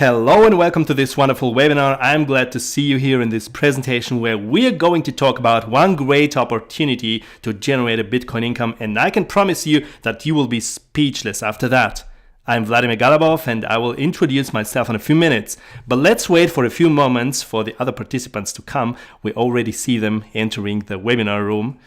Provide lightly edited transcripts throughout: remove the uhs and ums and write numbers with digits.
Hello and welcome to this wonderful webinar. I'm glad to see you here in this presentation where we are going to talk about one great opportunity to generate a Bitcoin income, and I can promise you that you will be speechless after that. I'm Vladimir Galabov and I will introduce myself in a few minutes, but let's wait for a few moments for the other participants to come. We already see them entering the webinar room.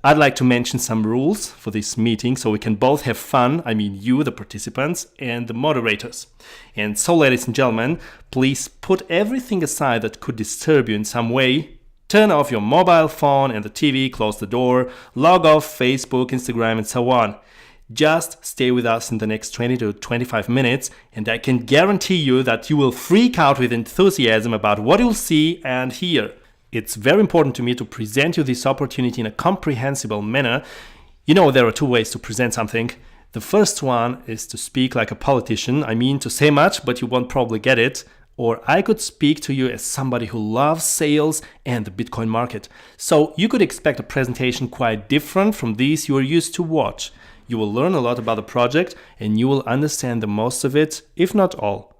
I'd like to mention some rules for this meeting so we can both have fun, I mean you, the participants, and the moderators. And so, ladies and gentlemen, please put everything aside that could disturb you in some way. Turn off your mobile phone and the TV, close the door, log off Facebook, Instagram, and so on. Just stay with us in the next 20 to 25 minutes, and I can guarantee you that you will freak out with enthusiasm about what you'll see and hear. It's very important to me to present you this opportunity in a comprehensible manner. You know, there are two ways to present something. The first one is to speak like a politician. I mean, to say much, but you won't probably get it. Or I could speak to you as somebody who loves sales and the Bitcoin market. So you could expect a presentation quite different from these you are used to watch. You will learn a lot about the project and you will understand the most of it, if not all.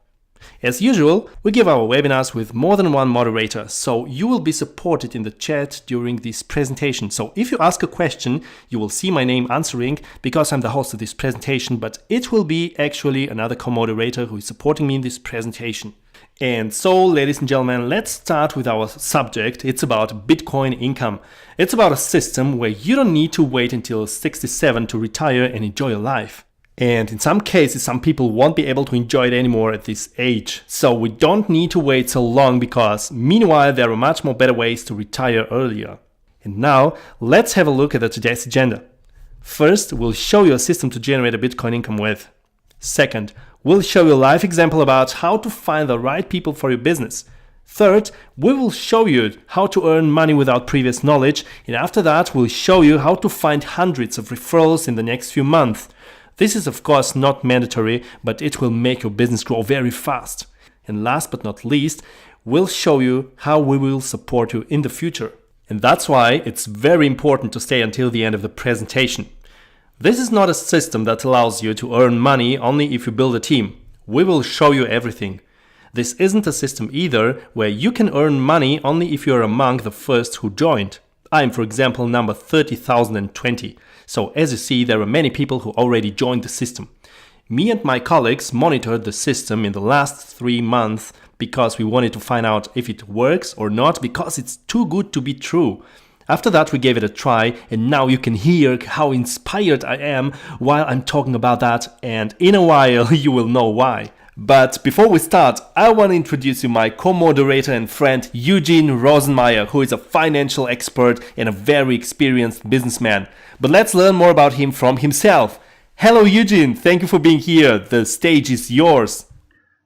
As usual, we give our webinars with more than one moderator, so you will be supported in the chat during this presentation. So if you ask a question, you will see my name answering because I'm the host of this presentation, but it will be actually another co-moderator who is supporting me in this presentation. And so, ladies and gentlemen, let's start with our subject. It's about Bitcoin income. It's about a system where you don't need to wait until 67 to retire and enjoy your life. And in some cases, some people won't be able to enjoy it anymore at this age. So we don't need to wait so long because meanwhile, there are much more better ways to retire earlier. And now, let's have a look at today's agenda. First, we'll show you a system to generate a Bitcoin income with. Second, we'll show you a live example about how to find the right people for your business. Third, we will show you how to earn money without previous knowledge. And after that, we'll show you how to find hundreds of referrals in the next few months. This is of course not mandatory, but it will make your business grow very fast. And last but not least, we'll show you how we will support you in the future. And that's why it's very important to stay until the end of the presentation. This is not a system that allows you to earn money only if you build a team. We will show you everything. This isn't a system either where you can earn money only if you're among the first who joined. I'm, for example, number 30,020. So as you see, there are many people who already joined the system. Me and my colleagues monitored the system in the last 3 months because we wanted to find out if it works or not, because it's too good to be true. After that, we gave it a try, and now you can hear how inspired I am while I'm talking about that, and in a while you will know why. But before we start, I want to introduce you my co-moderator and friend Eugene Rosenmeier, who is a financial expert and a very experienced businessman. But let's learn more about him from himself. Hello Eugene, thank you for being here. The stage is yours.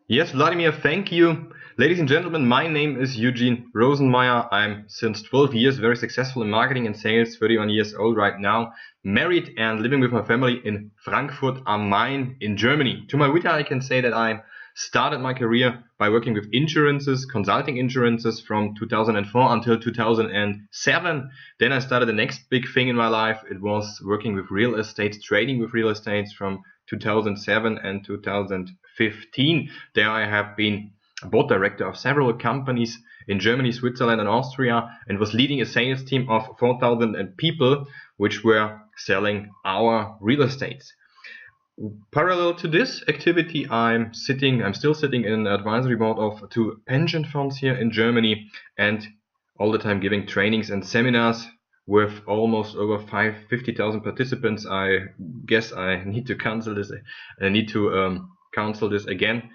Yes, Vladimir, thank you. Ladies and gentlemen, my name is Eugene Rosenmeier. I'm since 12 years very successful in marketing and sales, 31 years old right now, married and living with my family in Frankfurt am Main in Germany. To my wit, I can say that I started my career by working with insurances, consulting insurances from 2004 until 2007. Then I started the next big thing in my life. It was working with real estate, trading with real estate from 2007 and 2015. There I have been a board director of several companies in Germany, Switzerland and Austria, and was leading a sales team of 4,000 people which were selling our real estate. Parallel to this activity, I'm still sitting in an advisory board of 2 pension funds here in Germany, and all the time giving trainings and seminars with almost over 50,000 participants. I guess I need to cancel this. I need to cancel this again,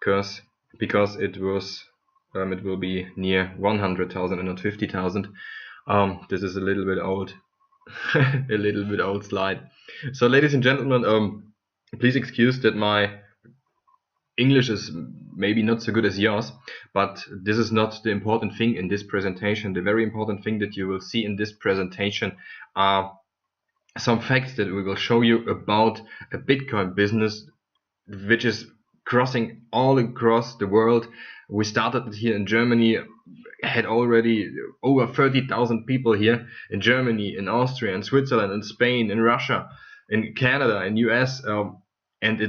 because it will be near 100,000 and not 50,000. This is a little bit old, a little bit old slide. So, ladies and gentlemen, please excuse that my English is maybe not so good as yours, but this is not the important thing in this presentation. The very important thing that you will see in this presentation are some facts that we will show you about a Bitcoin business, which is crossing all across the world. We started it here in Germany, had already over 30,000 people here in Germany, in Austria, in Switzerland, in Spain, in Russia, in Canada, in US, and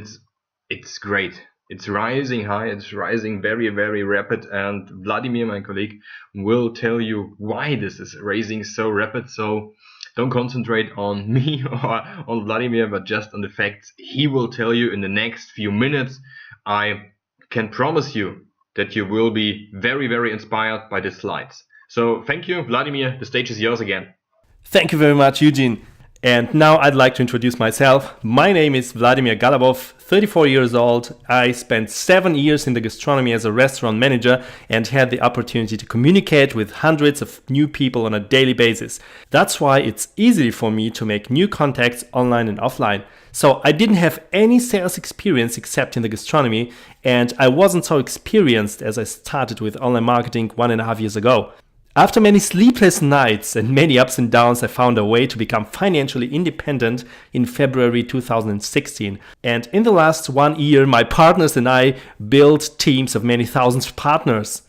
it's great. It's rising high, it's rising very, very rapid, and Vladimir, my colleague, will tell you why this is rising so rapid. So don't concentrate on me or on Vladimir, but just on the facts he will tell you in the next few minutes. I can promise you that you will be very, very inspired by the slides. So thank you, Vladimir, the stage is yours again. Thank you very much, Eugene. And now I'd like to introduce myself. My name is Vladimir Galabov, 34 years old. I spent 7 years in the gastronomy as a restaurant manager and had the opportunity to communicate with hundreds of new people on a daily basis. That's why it's easy for me to make new contacts online and offline. So I didn't have any sales experience except in the gastronomy, and I wasn't so experienced as I started with online marketing 1.5 years ago. After many sleepless nights and many ups and downs, I found a way to become financially independent in February 2016. And in the last 1 year, my partners and I built teams of many thousands of partners.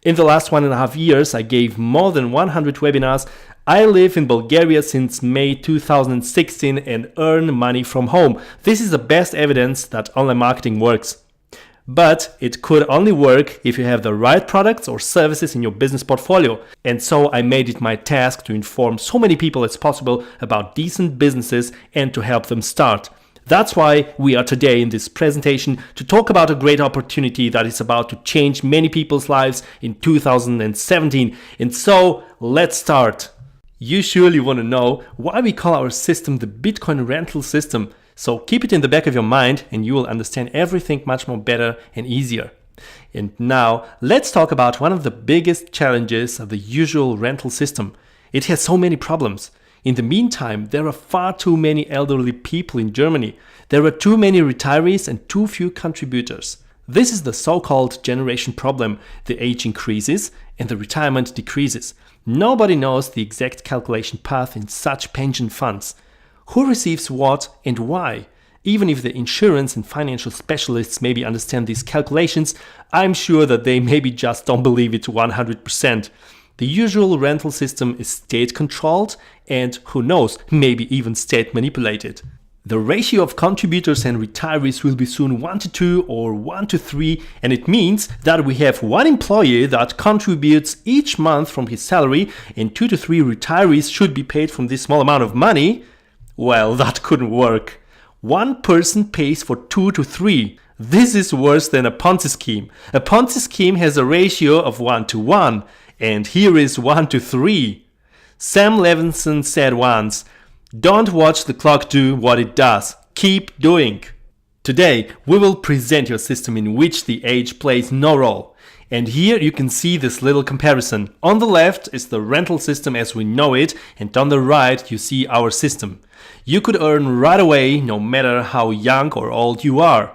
In the last 1.5 years, I gave more than 100 webinars. I live in Bulgaria since May 2016 and earn money from home. This is the best evidence that online marketing works. But it could only work if you have the right products or services in your business portfolio. And so I made it my task to inform so many people as possible about decent businesses and to help them start. That's why we are today in this presentation to talk about a great opportunity that is about to change many people's lives in 2017. And so let's start. You surely want to know why we call our system the Bitcoin rental system. So keep it in the back of your mind and you will understand everything much more better and easier. And now let's talk about one of the biggest challenges of the usual rental system. It has so many problems. In the meantime, there are far too many elderly people in Germany. There are too many retirees and too few contributors. This is the so-called generation problem. The age increases and the retirement decreases. Nobody knows the exact calculation path in such pension funds. Who receives what and why? Even if the insurance and financial specialists maybe understand these calculations, I'm sure that they maybe just don't believe it 100%. The usual rental system is state-controlled and, who knows, maybe even state-manipulated. The ratio of contributors and retirees will be soon 1:2 or 1:3, and it means that we have one employee that contributes each month from his salary and 2 to 3 retirees should be paid from this small amount of money. Well, that couldn't work. One person pays for 2 to 3. This is worse than a Ponzi scheme. A Ponzi scheme has a ratio of 1:1, and here is 1:3. Sam Levinson said once, "Don't watch the clock do what it does. Keep doing." Today, we will present your system in which the age plays no role. And here you can see this little comparison. On the left is the rental system as we know it, and on the right you see our system. You could earn right away no matter how young or old you are.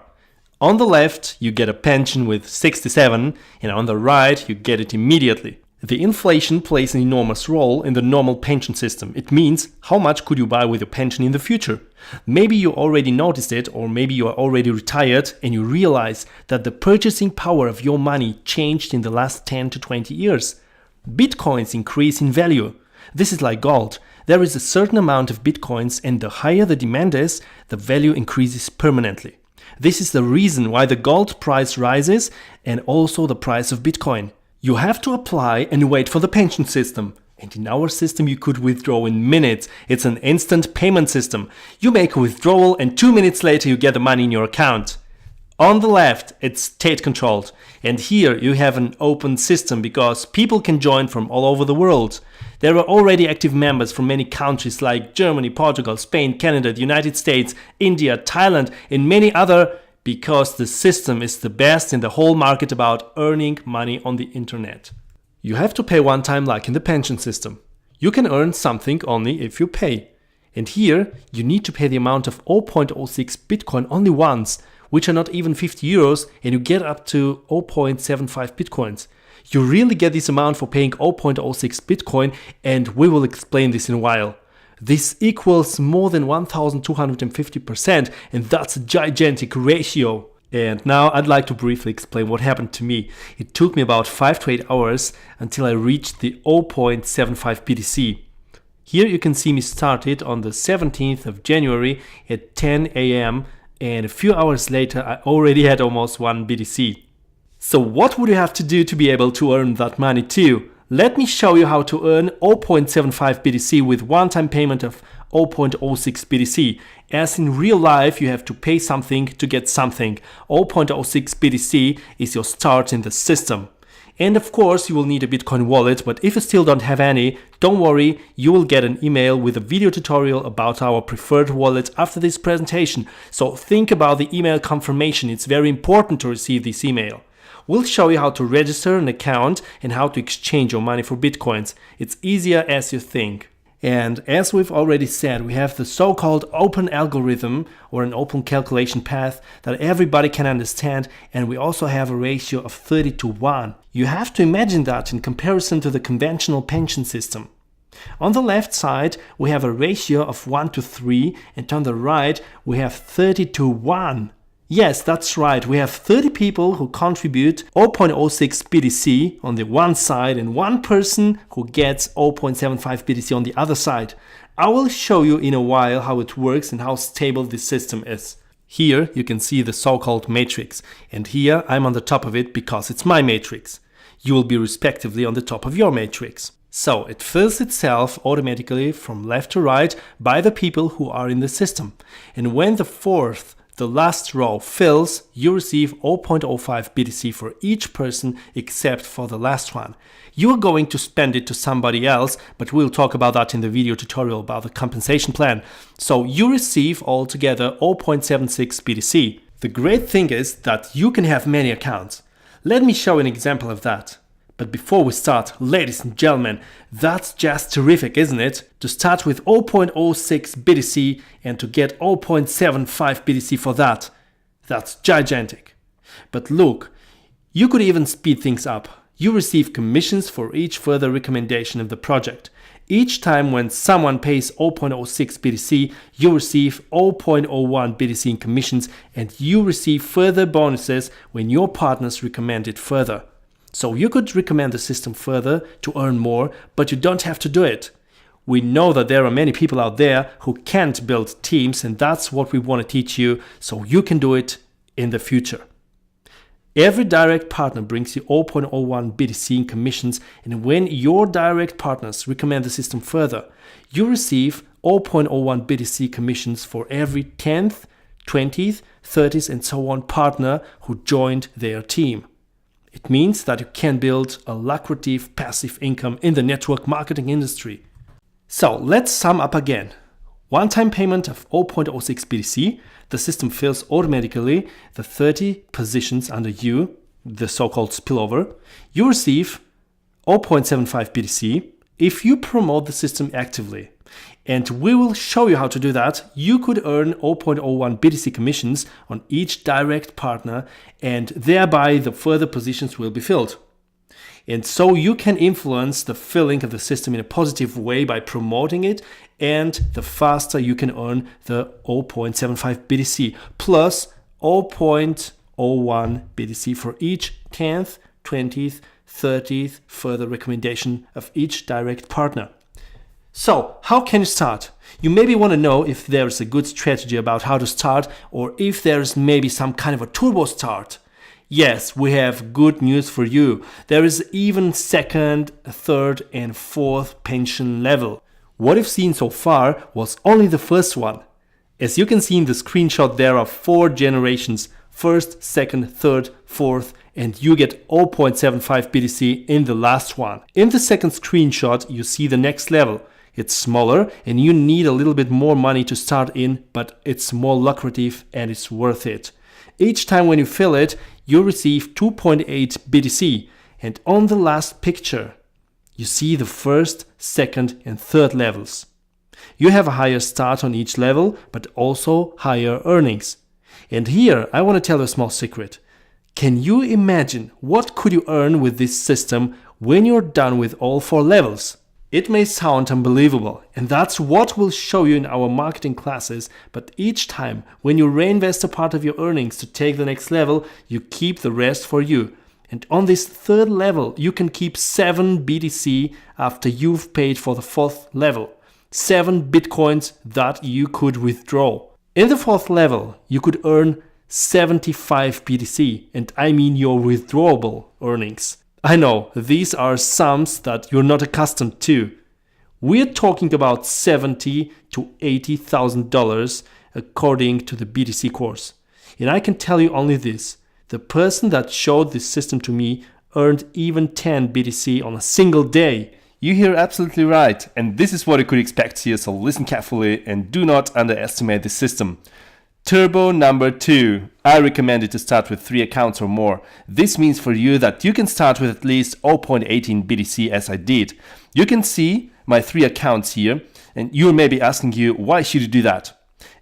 On the left you get a pension with 67, and on the right you get it immediately. The inflation plays an enormous role in the normal pension system. It means how much could you buy with your pension in the future. Maybe you already noticed it, or maybe you are already retired and you realize that the purchasing power of your money changed in the last 10 to 20 years. Bitcoins increase in value. This is like gold. There is a certain amount of bitcoins, and the higher the demand is, the value increases permanently. This is the reason why the gold price rises and also the price of Bitcoin. You have to apply and wait for the pension system. And in our system you could withdraw in minutes. It's an instant payment system. You make a withdrawal and 2 minutes later you get the money in your account. On the left, it's state controlled. And here you have an open system because people can join from all over the world. There are already active members from many countries like Germany, Portugal, Spain, Canada, the United States, India, Thailand, and many other, because the system is the best in the whole market about earning money on the internet. You have to pay one time like in the pension system. You can earn something only if you pay. And here you need to pay the amount of 0.06 Bitcoin only once, which are not even 50 euros, and you get up to 0.75 Bitcoins. You really get this amount for paying 0.06 Bitcoin, and we will explain this in a while. This equals more than 1250%, and that's a gigantic ratio. And now I'd like to briefly explain what happened to me. It took me about 5 to 8 hours until I reached the 0.75 BTC. Here you can see me started on the 17th of January at 10 a.m. and a few hours later I already had almost 1 BTC. So what would you have to do to be able to earn that money too? Let me show you how to earn 0.75 BTC with one-time payment of 0.06 BTC. As in real life, you have to pay something to get something. 0.06 BTC is your start in the system. And of course, you will need a Bitcoin wallet, but if you still don't have any, don't worry, you will get an email with a video tutorial about our preferred wallet after this presentation. So think about the email confirmation, it's very important to receive this email. We'll show you how to register an account and how to exchange your money for Bitcoins. It's easier as you think. And as we've already said, we have the so-called open algorithm or an open calculation path that everybody can understand, and we also have a ratio of 30:1. You have to imagine that in comparison to the conventional pension system. On the left side, we have a ratio of 1:3, and on the right, we have 30:1. Yes, that's right, we have 30 people who contribute 0.06 BTC on the one side and one person who gets 0.75 BTC on the other side. I will show you in a while how it works and how stable this system is. Here you can see the so-called matrix, and here I'm on the top of it because it's my matrix. You will be respectively on the top of your matrix. So it fills itself automatically from left to right by the people who are in the system. And when the last row fills, you receive 0.05 BTC for each person except for the last one. You are going to spend it to somebody else, but we'll talk about that in the video tutorial about the compensation plan. So you receive altogether 0.76 BTC. The great thing is that you can have many accounts. Let me show an example of that. But before we start, ladies and gentlemen, that's just terrific, isn't it? To start with 0.06 BTC and to get 0.75 BTC for that. That's gigantic. But look, you could even speed things up. You receive commissions for each further recommendation of the project. Each time when someone pays 0.06 BTC, you receive 0.01 BTC in commissions, and you receive further bonuses when your partners recommend it further. So you could recommend the system further to earn more, but you don't have to do it. We know that there are many people out there who can't build teams, and that's what we want to teach you so you can do it in the future. Every direct partner brings you 0.01 BTC in commissions, and when your direct partners recommend the system further, you receive 0.01 BTC commissions for every 10th, 20th, 30th and so on partner who joined their team. It means that you can build a lucrative passive income in the network marketing industry. So let's sum up again. One-time payment of 0.06 BTC, the system fills automatically the 30 positions under you, the so-called spillover. You receive 0.75 BTC if you promote the system actively. And we will show you how to do that. You could earn 0.01 BTC commissions on each direct partner, and thereby the further positions will be filled. And so you can influence the filling of the system in a positive way by promoting it, and the faster you can earn the 0.75 BTC plus 0.01 BTC for each 10th, 20th, 30th further recommendation of each direct partner. So, how can you start? You maybe want to know if there is a good strategy about how to start, or if there is maybe some kind of a turbo start. Yes, we have good news for you. There is even second, third and fourth pension level. What you've seen so far was only the first one. As you can see in the screenshot, there are 4 generations. First, second, third, fourth, and you get 0.75 BTC in the last one. In the second screenshot, you see the next level. It's smaller and you need a little bit more money to start in, but it's more lucrative and it's worth it. Each time when you fill it, you receive 2.8 BTC. And on the last picture, you see the first, second and third levels. You have a higher start on each level, but also higher earnings. And here I want to tell you a small secret. Can you imagine what could you earn with this system when you're done with all 4 levels? It may sound unbelievable, and that's what we'll show you in our marketing classes, but each time when you reinvest a part of your earnings to take the next level, you keep the rest for you. And on this 3rd level, you can keep 7 BTC after you've paid for the 4th level. 7 Bitcoins that you could withdraw. In the fourth level, you could earn 75 BTC, and I mean your withdrawable earnings. I know, these are sums that you're not accustomed to. We're talking about $70,000 to $80,000 according to the BTC course. And I can tell you only this, the person that showed this system to me earned even 10 BTC on a single day. You hear absolutely right, and this is what you could expect here, so listen carefully and do not underestimate this system. Turbo number 2. I recommend you to start with 3 accounts or more. This means for you that you can start with at least 0.18 BTC as I did. You can see my 3 accounts here, and you may be asking you, why should you do that?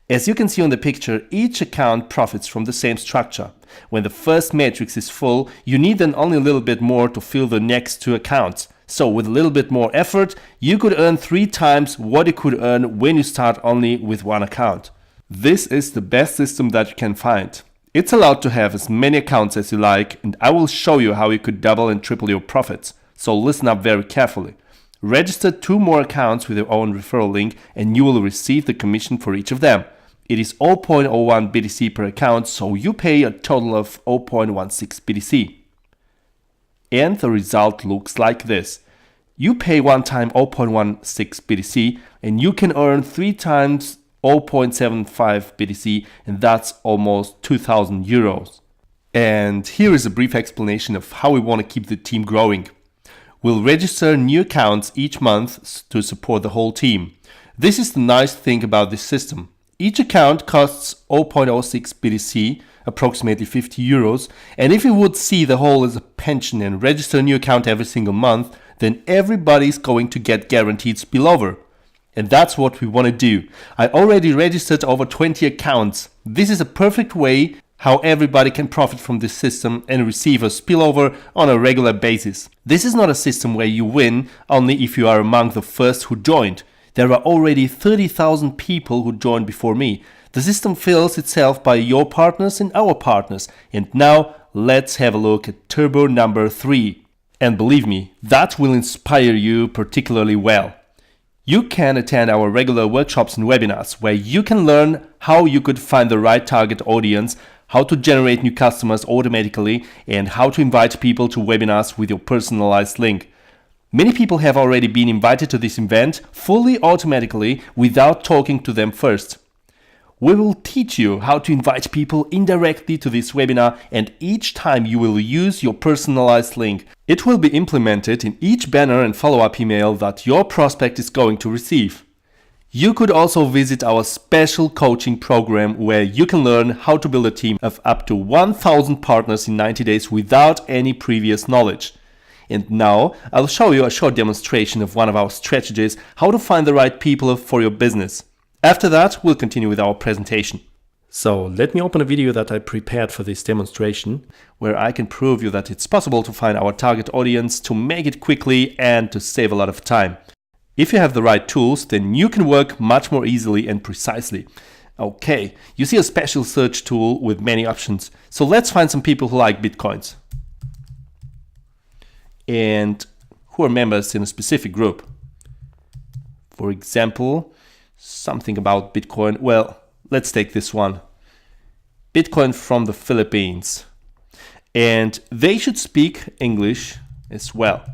As you can see on the picture, each account profits from the same structure. When the first matrix is full, you need then only a little bit more to fill the next 2 accounts. So with a little bit more effort, you could earn 3 times what you could earn when you start only with 1 account. This is the best system that you can find. It's allowed to have as many accounts as you like, and I will show you how you could double and triple your profits. So listen up very carefully. Register 2 more accounts with your own referral link and you will receive the commission for each of them. It is 0.01 BTC per account, so you pay a total of 0.16 BTC. And the result looks like this. You pay one time 0.16 BTC and you can earn 3 times 0.75 BTC, and that's almost 2,000 euros. And here is a brief explanation of how we want to keep the team growing. We'll register new accounts each month to support the whole team. This is the nice thing about this system. Each account costs 0.06 BTC, approximately 50 euros, and if you would see the whole as a pension and register a new account every single month, then everybody's going to get guaranteed spillover. And that's what we want to do. I already registered over 20 accounts. This is a perfect way how everybody can profit from this system and receive a spillover on a regular basis. This is not a system where you win only if you are among the first who joined. There are already 30,000 people who joined before me. The system fills itself by your partners and our partners. And now let's have a look at turbo number 3. And believe me, that will inspire you particularly well. You can attend our regular workshops and webinars where you can learn how you could find the right target audience, how to generate new customers automatically, and how to invite people to webinars with your personalized link. Many people have already been invited to this event fully automatically without talking to them first. We will teach you how to invite people indirectly to this webinar, and each time you will use your personalized link. It will be implemented in each banner and follow-up email that your prospect is going to receive. You could also visit our special coaching program where you can learn how to build a team of up to 1,000 partners in 90 days without any previous knowledge. And now I'll show you a short demonstration of one of our strategies, how to find the right people for your business. After that, we'll continue with our presentation. So let me open a video that I prepared for this demonstration, where I can prove you that it's possible to find our target audience, to make it quickly and to save a lot of time. If you have the right tools, then you can work much more easily and precisely. Okay, you see a special search tool with many options. So let's find some people who like Bitcoins and who are members in a specific group. For example, something about Bitcoin. Well, let's take this one. Bitcoin from the Philippines. And they should speak English as well.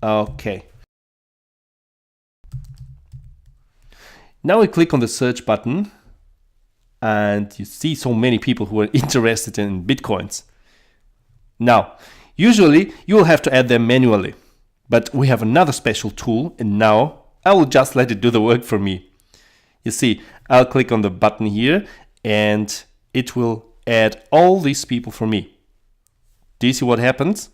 Okay. Now we click on the search button and you see so many people who are interested in Bitcoins. Now, usually you will have to add them manually, but we have another special tool, and now I will just let it do the work for me. You see, I'll click on the button here and it will add all these people for me. Do you see what happens?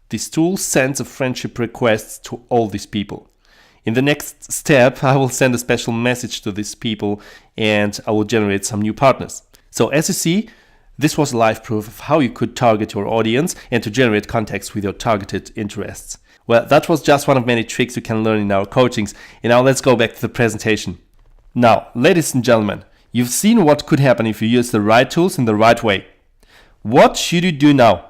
This tool sends a friendship request to all these people. In the next step, I will send a special message to these people and I will generate some new partners. So as you see, this was a live proof of how you could target your audience and to generate contacts with your targeted interests. Well, that was just one of many tricks you can learn in our coachings. And now let's go back to the presentation. Now, ladies and gentlemen, you've seen what could happen if you use the right tools in the right way. What should you do now?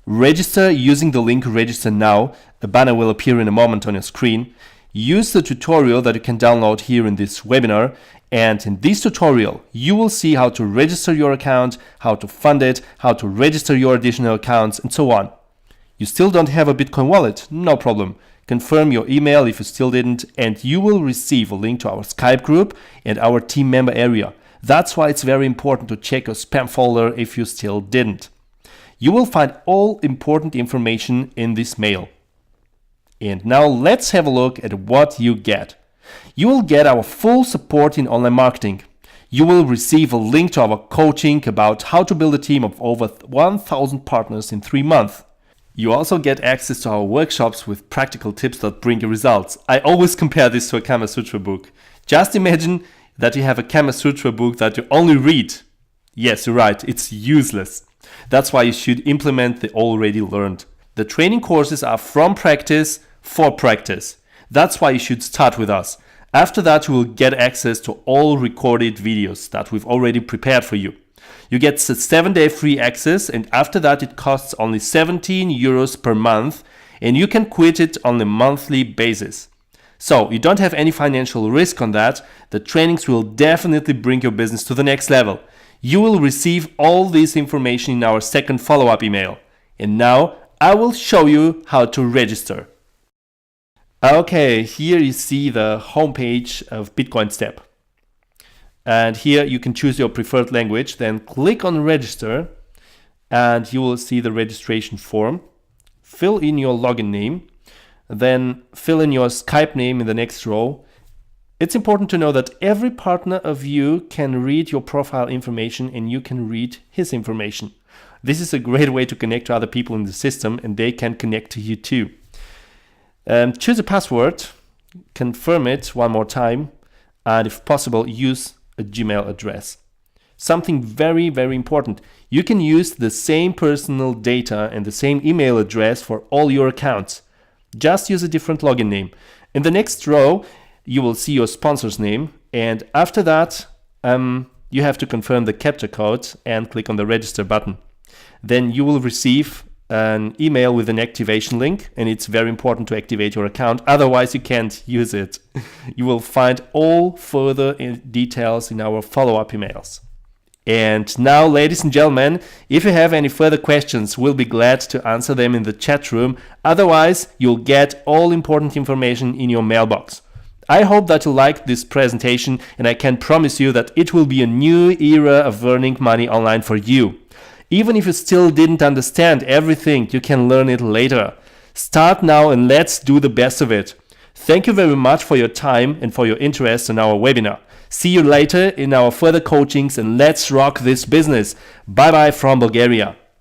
Register using the link register now. A banner will appear in a moment on your screen. Use the tutorial that you can download here in this webinar And in this tutorial, you will see how to register your account, how to fund it, how to register your additional accounts, and so on. You still don't have a Bitcoin wallet? No problem. Confirm your email if you still didn't, and you will receive a link to our Skype group and our team member area. That's why it's very important to check your spam folder if you still didn't. You will find all important information in this mail. And now let's have a look at what you get. You will get our full support in online marketing. You will receive a link to our coaching about how to build a team of over 1,000 partners in 3 months. You also get access to our workshops with practical tips that bring you results. I always compare this to a Kama Sutra book. Just imagine that you have a Kama Sutra book that you only read. Yes, you're right, it's useless. That's why you should implement the already learned. The training courses are from practice for practice. That's why you should start with us. After that, you will get access to all recorded videos that we've already prepared for you. You get 7-day free access, and after that it costs only 17 euros per month, and you can quit it on a monthly basis. So you don't have any financial risk on that. The trainings will definitely bring your business to the next level. You will receive all this information in our second follow-up email. And now I will show you how to register. Okay, here you see the homepage of Bitcoin Step. And here you can choose your preferred language, then click on register and you will see the registration form. Fill in your login name, then fill in your Skype name in the next row. It's important to know that every partner of you can read your profile information and you can read his information. This is a great way to connect to other people in the system and they can connect to you too. Choose a password, confirm it one more time, and if possible, use a Gmail address. Something very, very important. You can use the same personal data and the same email address for all your accounts. Just use a different login name. In the next row, you will see your sponsor's name, and after that, you have to confirm the captcha code and click on the register button. Then you will receive an email with an activation link, and it's very important to activate your account, otherwise you can't use it. You will find all further details in our follow-up emails. And now, ladies and gentlemen, if you have any further questions, we'll be glad to answer them in the chat room. Otherwise, you'll get all important information in your mailbox. I hope that you liked this presentation, and I can promise you that it will be a new era of earning money online for you. Even if you still didn't understand everything, you can learn it later. Start now and let's do the best of it. Thank you very much for your time and for your interest in our webinar. See you later in our further coachings and let's rock this business. Bye bye from Bulgaria.